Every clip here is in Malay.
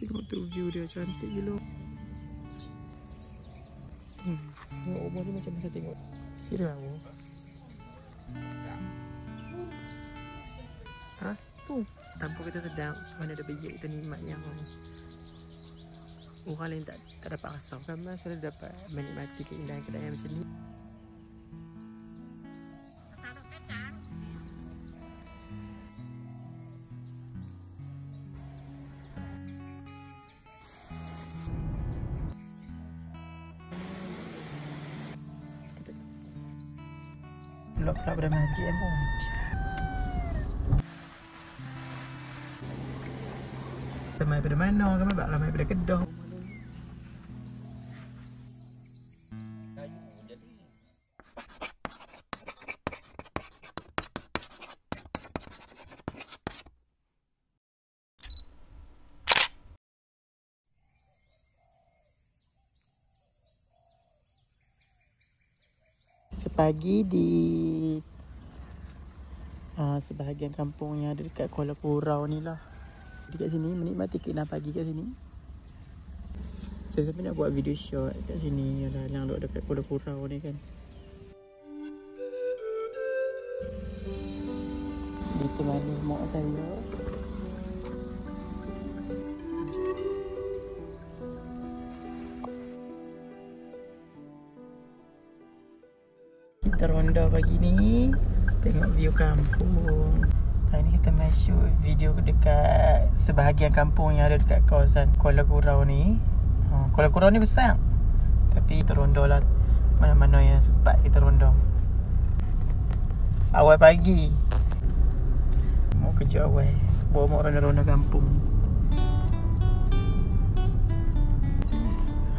Tengok tu view dia cantik gila. Tengok rumah ni macam bisa tengok Sirau. Ha? Tu tanpa kita sedang mana ada biji kita nikmat yang orang lain tak dapat rasa. Kami selalu dapat menikmati keindahan kedai macam ni. Blok pada masjid pun. Ramai pada mana? Ramai bak ramai pada Kedah. Sepagi di sebahagian kampung yang ada dekat Kuala Kurau ni lah. Dekat sini menikmati keindahan pagi kat sini. Saya sampai nak buat video short kat sini yang duduk dekat Kuala Kurau ni kan. Ditemani mak saya. Kita ronda pagi ni, tengok view kampung. Hari ni kita main shoot video dekat sebahagian kampung yang ada dekat kawasan Kuala Kurau ni. Kuala Kurau ni besar, tapi kita ronda lah mana-mana yang sempat kita ronda. Awal pagi, mau kerja awal, bawa mak ronda-ronda kampung.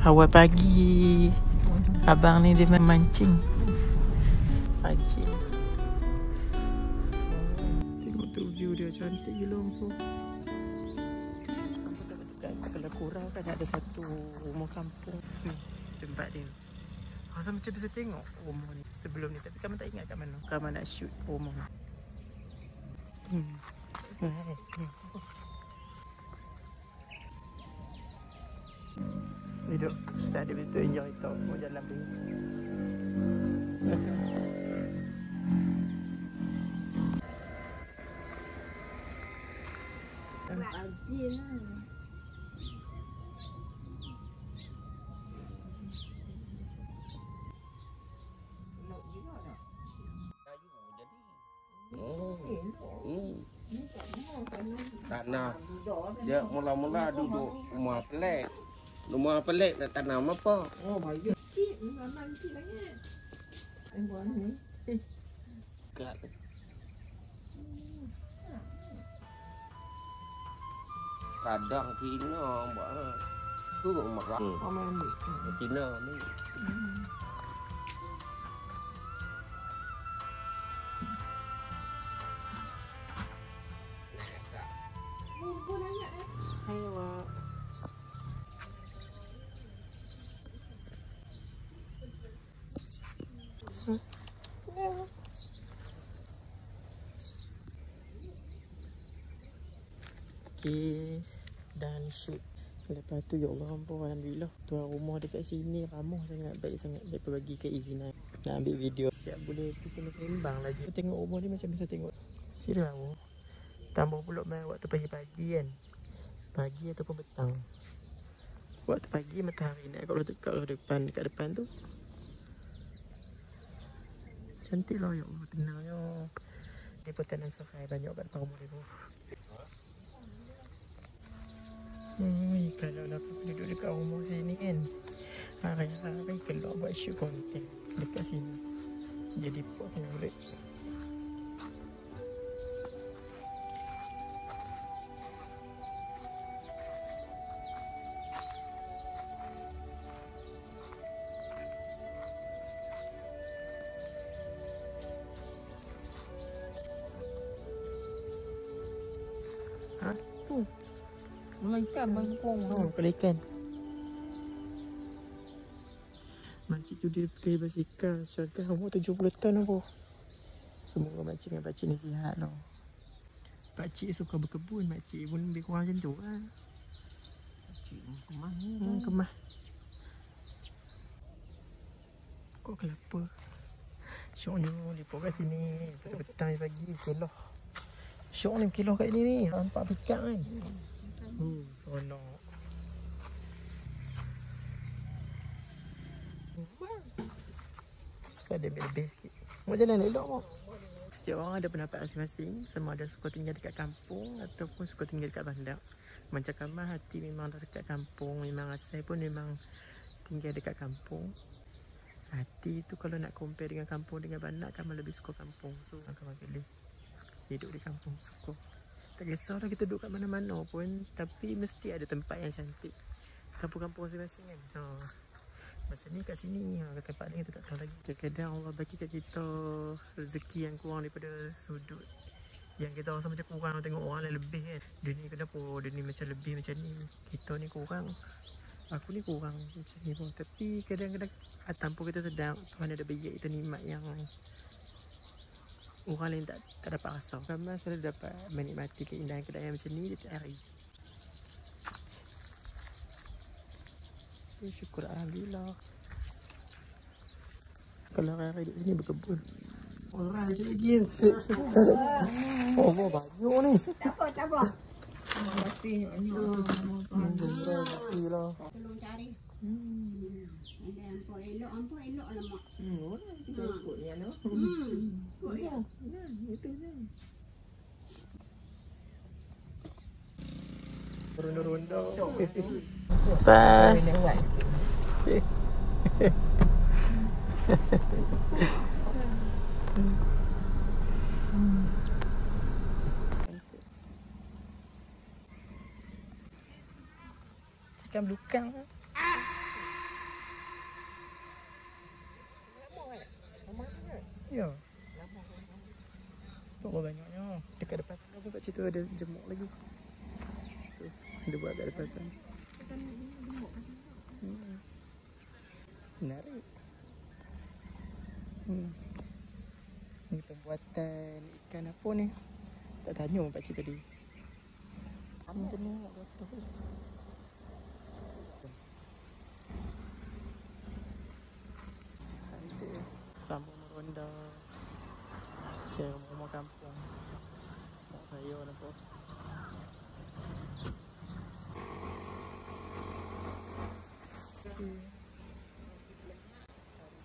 Awal pagi, abang ni dia mancing. Pakcik. Tengok tu view dia cantik gila pun. Dekat Kuala Kurau kan ada satu rumah kampung ni, tempat dia. Rasa macam bisa tengok rumah ni sebelum ni, tapi kamu tak ingat kat mana kamu nak shoot rumah ni. Hidup tak ada betul enjoy tau, mau jalan pergi. Pagi lah. Tanah dia mula-mula duduk rumah pelik. Rumah pelik nak tanam apa? Oh, baik. Sikit, memang sikit banyak. Buat ni. Kat. Kadang Cina buat. Tu rumah rak. Ramai ambil. Cina ni. Hai awak. Okay, dan shoot. Lepas tu ya Allah ampun, alhamdulillah tuan rumah dekat sini ramah sangat, baik sangat. Mereka bagi keizinan nak ambil video. Siap boleh pergi sembang lagi. Tengok rumah ni macam bisa tengok Sirau. Tambah pula main waktu pagi-pagi kan. Pagi ataupun petang. Waktu pagi matahari naik kalau dekat depan tu. Cantik lah ya Allah, tenangnya. Ni putanan safari banyak kat depan rumah ni. Kalau nak duduk dekat rumah sini kan, hari-hari keluar buat shoot konten dekat sini. Jadi buat kena boleh. Ha? Tu. Mulai ikan bangkong. Oh, kalau ikan. Makcik tu dia pakai basikal. Contoh umur 70 tahun apa. Semoga makcik dengan pakcik ni sihat lah. Pakcik suka berkebun, makcik pun lebih kurang macam tu lah. Kemah. Kok kelapa. Syoknya lipat kat sini. Petang-petang pagi kiloh. Syok ni kiloh kat ni ni. Nampak pikat kan. Seronok. Ada lebih sikit. Mau jalan elok mau. Setiap orang ada pendapat masing-masing. Semua ada suka tinggal dekat kampung ataupun suka tinggal dekat bandar. Macam Kamal hati memang dah dekat kampung. Memang asal pun memang tinggal dekat kampung. Hati tu kalau nak compare dengan kampung dengan bandar, Kamal lebih suka kampung. So Kamal pilih hidup di kampung suka. Tak kisahlah kita duduk kat mana-mana pun, tapi mesti ada tempat yang cantik. Kampung-kampung masing-masing kan. Macam ni kat sini, kat tempat lain kita tak tahu lagi. Kadang-kadang Allah bagi kat kita rezeki yang kurang daripada sudut yang kita rasa macam kurang, tengok orang lain lebih kan. Dia ni kenapa, dia ni macam lebih macam ni, kita ni kurang, aku ni kurang macam ni pun. Tapi kadang-kadang tanpa kita sedar, Tuhan ada bagi kita nikmat yang orang lain tak dapat rasa. Kamal selalu dapat menikmati keindahan kedai macam ni di tiap hari. Syukur alhamdulillah. Kalau hari di sini berkebun. Orang je lagi. Oh, banyak ni. Tak apa. Terima kasih. Alhamdulillah. Tolong cari. Ada ampun elok alamak. Orang kita ikut ni ano. Ikut ya. Itu je. Ronda-ronda. Bye. Cakap belukang. Ya. Tu banyaknya. Dekat depan sana pun kat situ ada jemuk lagi. Tu, dia buat kat depan sana. Menarik. Ni pembuatan ikan apa ni? Tak tanya pun pakcik tadi. Macam ni nak betul. Cantik. Sambung meronda. Share rumah kampung. Tak saya nampak.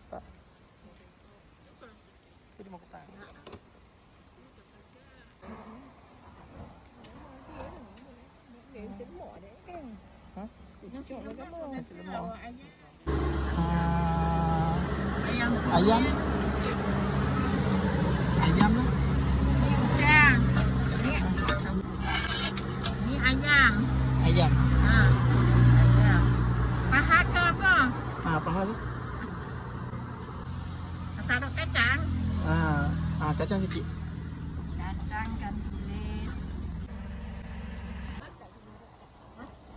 Pak. Jadi mau ketang. Hah? Nasi lemak. Ayam. Ayam lah. Bukan. Ni ayam. Ayam. Ayam. Paha ke apa? Apa hal? Taruh kacang. Kacang sikit. Kacang kan tulis.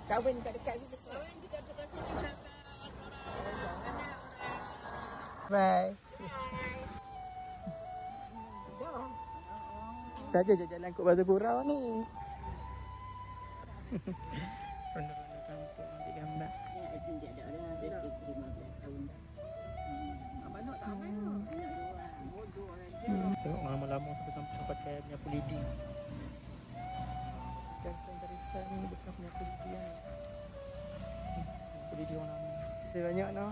Kahwin dekat situ. Bye. Saja je jalan kot Batu Gurau ni. Ronda-ronda kampung ambil gambar. Ya, tidak ada orang ada 15 tahun dah. Abang tak main ke? Bodoh aja. Tengok lama-lama sampai pakai penyapu lidi. Garisan-garisan ni bekas penyapu lidi kan. Penyapu lidi orang lama. Terima banyak no.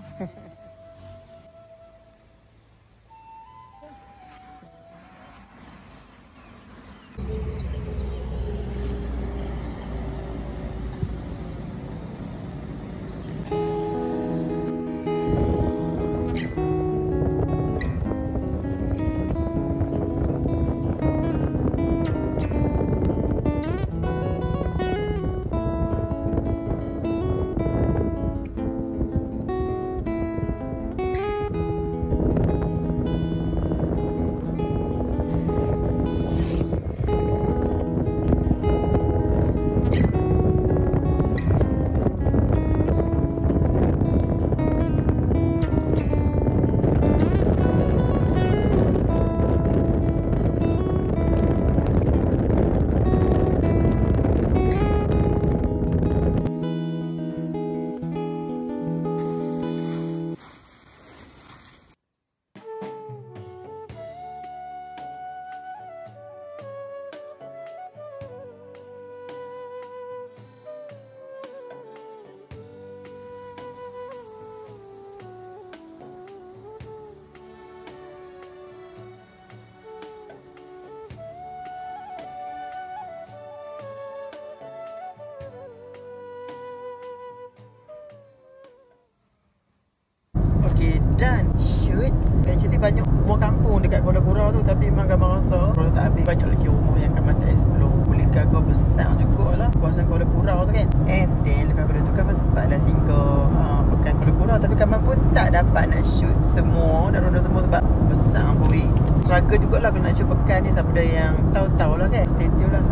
dan shoot. Actually banyak rumah kampung dekat Kuala Kurau tu, tapi memang gambar rasa kalau tak habis banyak lagi rumah yang kat mata explore. Boleh gagal besar jugalah kawasan Kuala Kurau tu kan. And then lepas pada tu Kamal sempatlah singgah pekan Kuala Kurau, tapi Kamal pun tak dapat nak shoot semua, nak ronda semua sebab besar boy. Struggle jugalah kalau nak shoot pekan ni. Siapa dah yang tahu-tahu lah kan, stay tune lah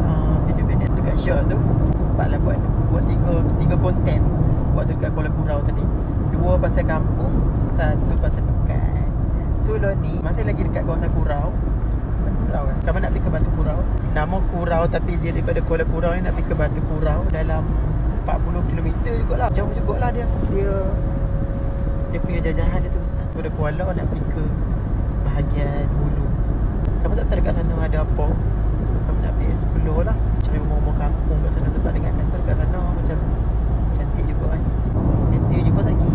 video pendek dekat short tu. Sempatlah buat tiga konten waktu dekat Kuala Kurau tadi. 2 pasal kampung, 1 pasal pekan. So lo ni masih lagi dekat kawasan Kurau. Kawasan Kurau kan. Kamu nak pergi ke Batu Kurau. Nama Kurau tapi dia daripada Kuala Kurau ni nak pergi ke Batu Kurau dalam 40 km jugalah. Jauh jugalah dia. Dia punya jajahan dia tu besar. Daripada Kuala nak pergi ke bahagian hulu. Kamu tak tahu dekat sana ada apa. So kamu nak pergi explore lah. Cari rumah-rumah kampung kat sana sebab dengan kantor kat sana macam cantik juga kan. Settle je pas lagi.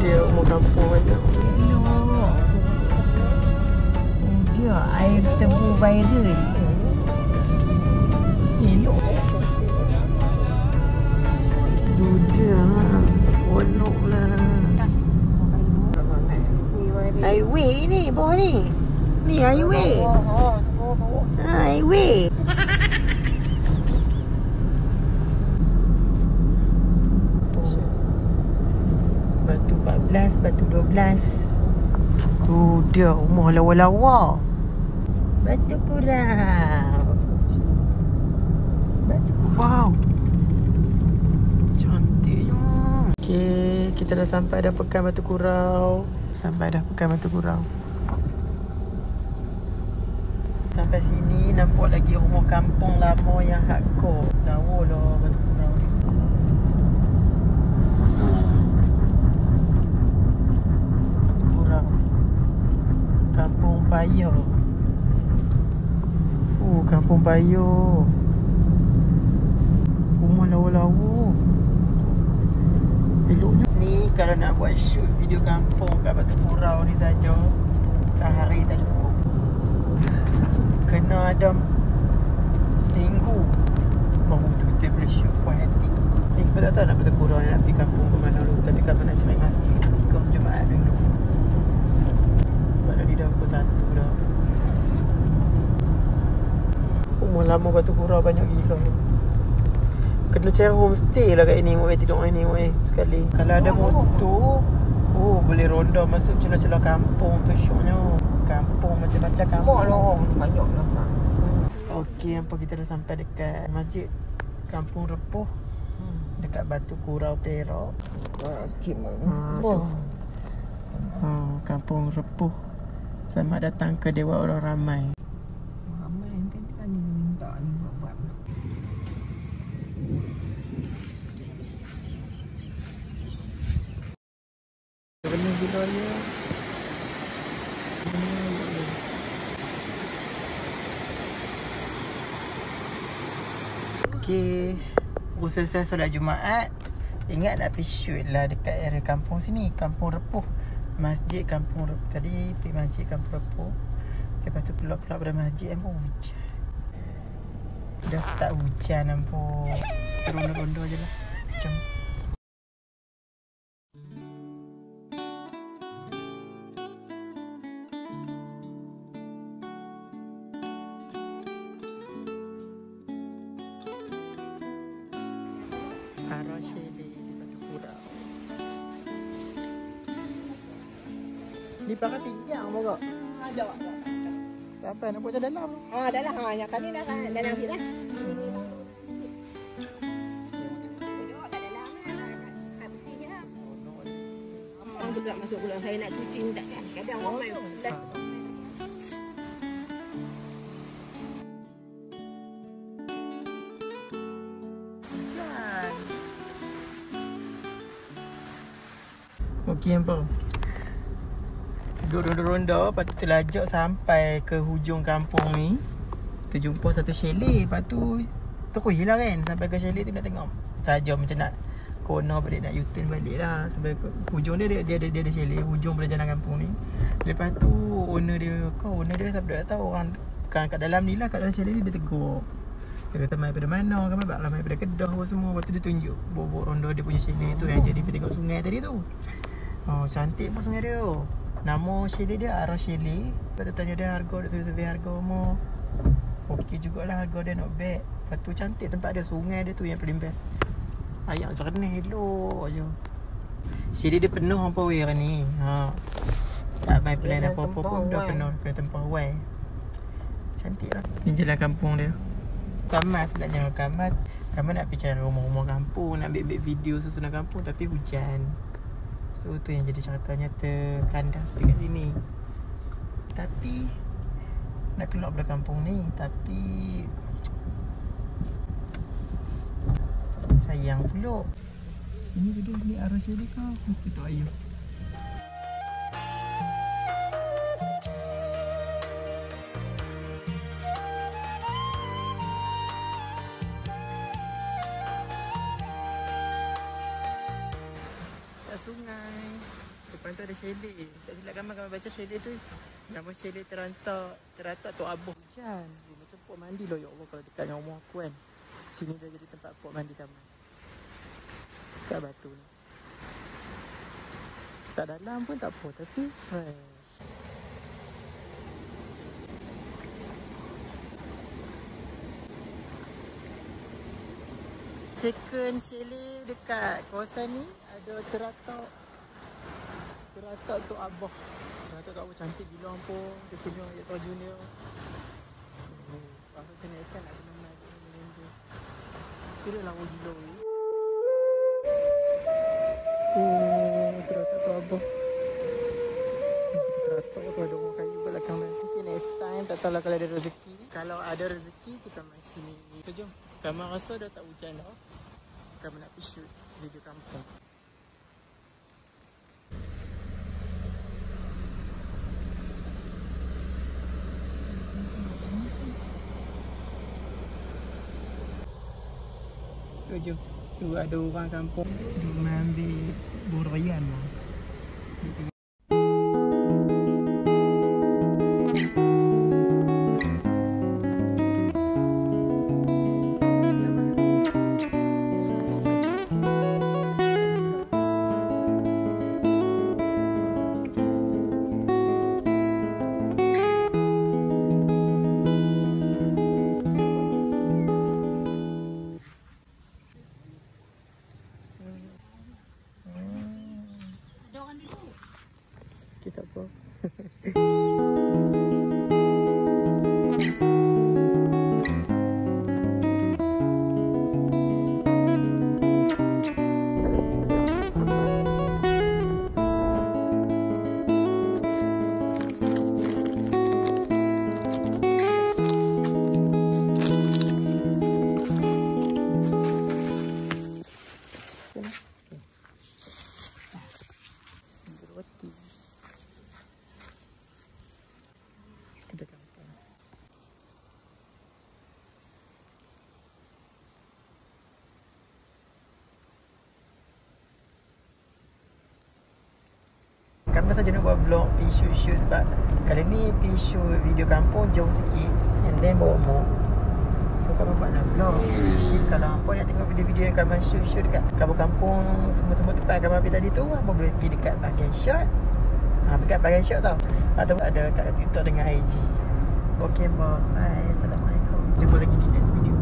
Dia rumah kampung banyak. Dia air tebu viral. Elok. Duda. Tolok lah. Highway ni, bawah ni. Ni highway. Highway. Batu 14, batu 12. Tu dia rumah lawa-lawa. Batu Kurau. Batu Kurau. Wow. Cantiknya. Okey, kita dah sampai dah pekan Batu Kurau. Sampai sini nampak lagi rumah kampung lama yang hardcore. Lawa lah Batu Kurau ni. Kampung Payo. Kampung Payo. Rumah lawa-lawa. Eloknya. Ni kalau nak buat shoot video kampung kat Batu Kurau ni saja, sehari tak cukup. Kena ada seminggu baru betul-betul boleh shoot puas hati. Ni kita tak tahu nak Batu Kurau ni nak pergi kampung ke mana dulu. Tapi kalau nak cari masjid Jumaat dulu. Dah pukul 1 dah. Rumah lama Batu Kurau banyak gila. Kena cari homestay lah kat ini. Tidur kat ini sekali. Kalau ada motor, boleh ronda masuk celah-celah kampung tu. Syoknya kampung macam-macam kampung. Banyak lah. Okey, apa kita dah sampai dekat masjid Kampung Repuh dekat Batu Kurau Perak. Kampung Repuh. Selamat datang ke Dewan Orang Ramai. Ramai nanti kan minta ni buat. Benar gila dia. Okey, baru selesai solat Jumaat. Ingat nak pergi shoot lah dekat area kampung sini, Kampung Repuh. Masjid Kampung Repuh. Tadi pergi masjid Kampung Repuh. Lepas tu keluar-keluar pada masjid nampak hujan. Dah start hujan nampak. So ronda-ronda je lah. Jom. Arah Shelley Batu Kurau. Ni pakai pinggang mogok. Jom. Sampai nak buat macam dalam. Dalam yang kami dah ambil lah. pula masuk bulan saya nak cuci tak kan. Kadang ramai last. Okey apa? Duduk ronda, lepas tu terlajak sampai ke hujung kampung ni. Terjumpa satu chalet, lepas tu terus lah kan. Sampai ke chalet tu nak tengok tajam macam nak corner balik, nak U-turn balik lah. Sampai ke hujung dia ada chalet, hujung perjalanan kampung ni. Lepas tu owner dia siapa tak tahu orang kan kat dalam ni lah, kat dalam chalet ni dia tegur. Dia kata mai daripada mana, kan mai daripada Kedah apa semua. Lepas tu dia tunjuk bobok ronda dia punya chalet tu yang jadi pergi tengok sungai tadi tu. Oh, cantik pun sungai dia. Nama chalet dia Arah Chalet. Lepas tu tanya dia harga, dia survey harga semua. Okey jugalah harga dia, not bad. Lepas tu cantik tempat dia, sungai dia tu yang paling best. Air jernih elok je. Chalet dia penuh apa weh hari ni. Tak main plan apa-apa pun dah penuh kena tempah wai. Cantik lah. Ni jalan kampung dia. Kamat sebenarnya, Kamat nak pergi cari rumah-rumah kampung, nak ambil video susunan kampung, tapi hujan. So tu yang jadi ceritanya terkandas dekat sini. Tapi nak keluar dari kampung ni, tapi sayang pula. Sini duduk ni arah sini kau mesti tak ayuh. Sungai. Depan tu ada chalet. Tak silap gambar baca chalet tu. Nama chalet Teratak Tok Abah. Hujan. Macam pok mandi loh ya Allah kalau dekat dengan rumah aku kan. Sini dah jadi tempat pok mandi taman. Tak batu ni. Tak dalam pun tak apa tapi fresh. Second chalet dekat kawasan ni ada Teratak Tok Abah. Teratak Tok Abah cantik gila ampun. Dia punya ayat baju dia. Pasal kena ikan nak kena dia. Sudah lawa gila ni. Teratak Tok Abah. Teratak tu ada rumah kayu belakang dia. Okay, next time tak tahulah kalau ada rezeki. Kalau ada rezeki kita main sini. So jom. Kamu rasa dah tak hujan dah. Kamu nak pergi shoot video kampung. So jom. Tu ada orang kampung mengambil burayan lah. Kita apa? Kami saja nak buat vlog, pergi shoot sebab kali ni pergi shoot video kampung jauh sikit and then bawa mop. So kami buat nak vlog. Jadi kalau apa nak tengok video-video yang kami shoot dekat kampung semua tempat kami ambil tadi tu, apa boleh pergi dekat bahagian shot. Dekat bahagian shot tau. Atau ada kat TikTok dengan IG. Okay, bye. Assalamualaikum. Jumpa lagi di next video.